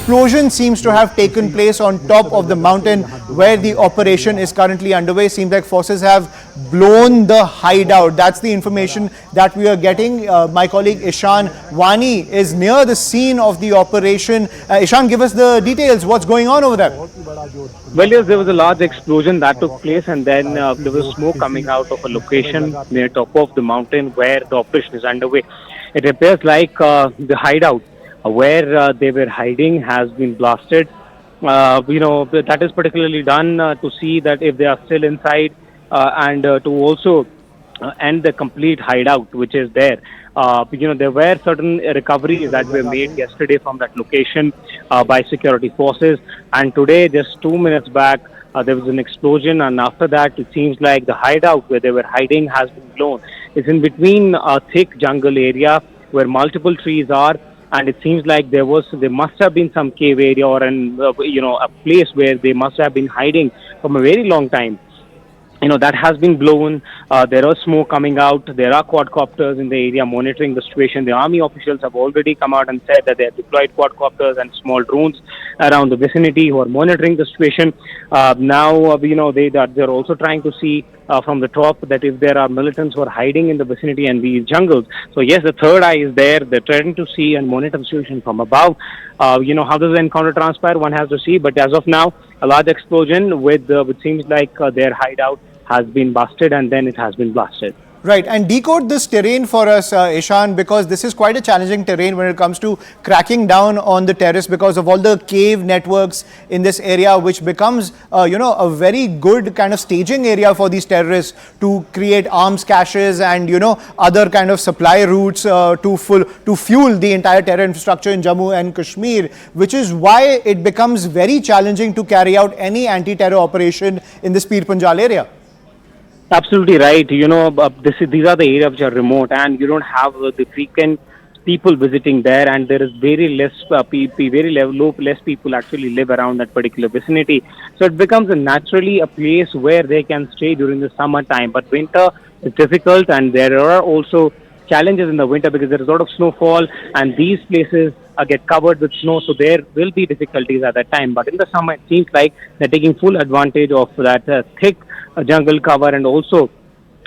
explosion seems to have taken place on top of the mountain where the operation is currently underway. Seems like forces have blown the hideout. That's the information that we are getting. My colleague Ishan Wani is near the scene of the operation. Ishan, give us the details. What's going on over there? Well, yes, there was a large explosion that took place, and then there was smoke coming out of a location near top of the mountain where the operation is underway. It appears like the hideout where they were hiding has been blasted. That is particularly done to see that if they are still inside and to also end the complete hideout which is there. There were certain recoveries that were made yesterday from that location by security forces, and today, just 2 minutes back, there was an explosion, and after that, it seems like the hideout where they were hiding has been blown. It's in between a thick jungle area where multiple trees are, and it seems like there must have been some cave area or a place where they must have been hiding from a very long time. That has been blown. There is smoke coming out. There are quadcopters in the area monitoring the situation. The army officials have already come out and said that they have deployed quadcopters and small drones around the vicinity who are monitoring the situation. Now, they're also trying to see from the top that if there are militants who are hiding in the vicinity and these jungles. So yes, the third eye is there. They're trying to see and monitor the situation from above. How does the encounter transpire? One has to see. But as of now, a large explosion with which seems like their hideout has been busted and then it has been blasted. Right, and decode this terrain for us, Ishan, because this is quite a challenging terrain when it comes to cracking down on the terrorists because of all the cave networks in this area, which becomes, a very good kind of staging area for these terrorists to create arms caches and, other kind of supply routes to fuel the entire terror infrastructure in Jammu and Kashmir, which is why it becomes very challenging to carry out any anti-terror operation in this Pir Panjal area. Absolutely right. These are the areas which are remote, and you don't have the frequent people visiting there, and there is very less less people actually live around that particular vicinity. So it becomes naturally a place where they can stay during the summertime. But winter is difficult, and there are also challenges in the winter because there is a lot of snowfall, and these places get covered with snow, so there will be difficulties at that time. But in the summer, it seems like they're taking full advantage of that thick jungle cover and also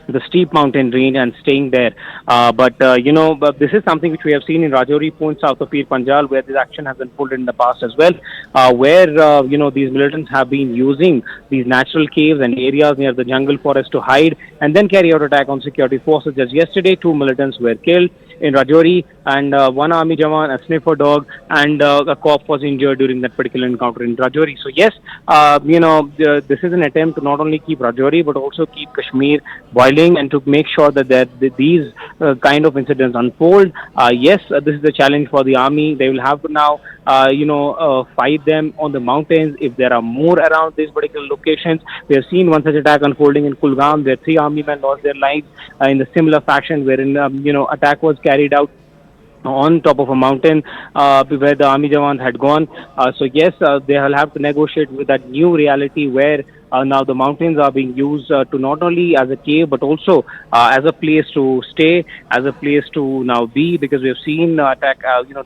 the steep mountain range and staying there. But this is something which we have seen in Rajouri point south of Pir Panjal, where this action has unfolded in the past as well, where these militants have been using these natural caves and areas near the jungle forest to hide and then carry out attack on security forces. Just yesterday, 2 militants were killed in Rajouri, and one army jawan, a sniffer dog, and a cop was injured during that particular encounter in Rajouri. So yes, this is an attempt to not only keep Rajouri but also keep Kashmir boiling and to make sure that these kind of incidents unfold. Yes, this is the challenge for the army. They will have to now fight them on the mountains if there are more around these particular locations. We have seen one such attack unfolding in Kulgam, where 3 army men lost their lives in a similar fashion, wherein attack was carried out on top of a mountain where the army jawans had gone. So yes, they will have to negotiate with that new reality where now the mountains are being used to not only as a cave but also as a place to stay, as a place to now be, because we have seen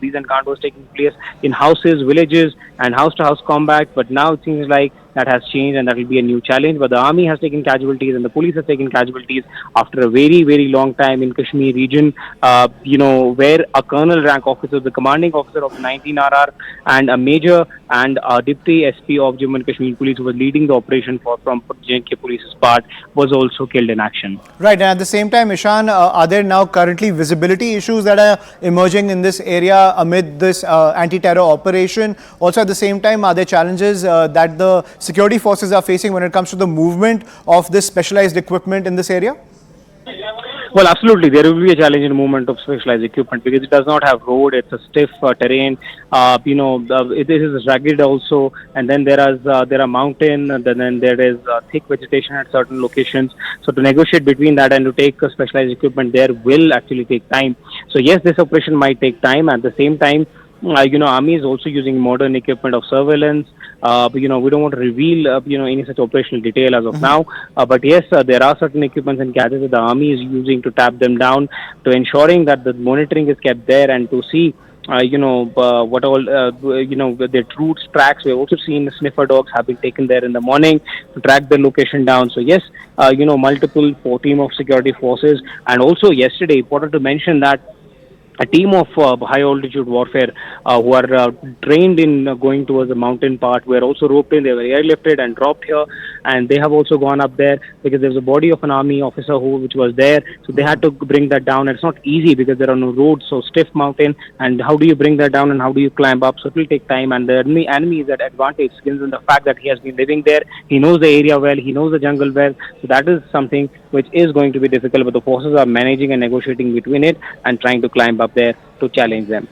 these encounters taking place in houses, villages and house-to-house combat. But now it seems like that has changed and that will be a new challenge. But the army has taken casualties and the police has taken casualties after a very, very long time in Kashmir region, where a colonel rank officer, the commanding officer of the 19RR and a major and a deputy SP of Jammu and Kashmir police who was leading the operation from J&K police's part was also killed in action. Right, and at the same time, Ishan, are there now currently visibility issues that are emerging in this area amid this anti-terror operation? Also at the same time, are there challenges that the security forces are facing when it comes to the movement of this specialized equipment in this area? Well, absolutely. There will be a challenge in movement of specialized equipment because it does not have road. It's a stiff terrain. It is rugged also, and then there are mountain, and then there is thick vegetation at certain locations. So to negotiate between that and to take specialized equipment there will actually take time. So yes, this operation might take time. At the same time, Army is also using modern equipment of surveillance. We don't want to reveal, any such operational detail as of now. But yes, there are certain equipments and gadgets that the Army is using to tap them down, to ensuring that the monitoring is kept there and to see what all, with their routes, tracks. We've also seen sniffer dogs have been taken there in the morning to track the location down. So yes, multiple team of security forces, and also yesterday, important to mention that a team of high altitude warfare who are trained in going towards the mountain part were also roped in. They were airlifted and dropped here, and they have also gone up there because there was a body of an army officer which was there. So they had to bring that down. And it's not easy because there are no roads, so stiff mountain. And how do you bring that down and how do you climb up? So it will take time. And the enemy is at advantage given the fact that he has been living there. He knows the area well. He knows the jungle well. So that is something which is going to be difficult. But the forces are managing and negotiating between it and trying to climb up there to challenge them.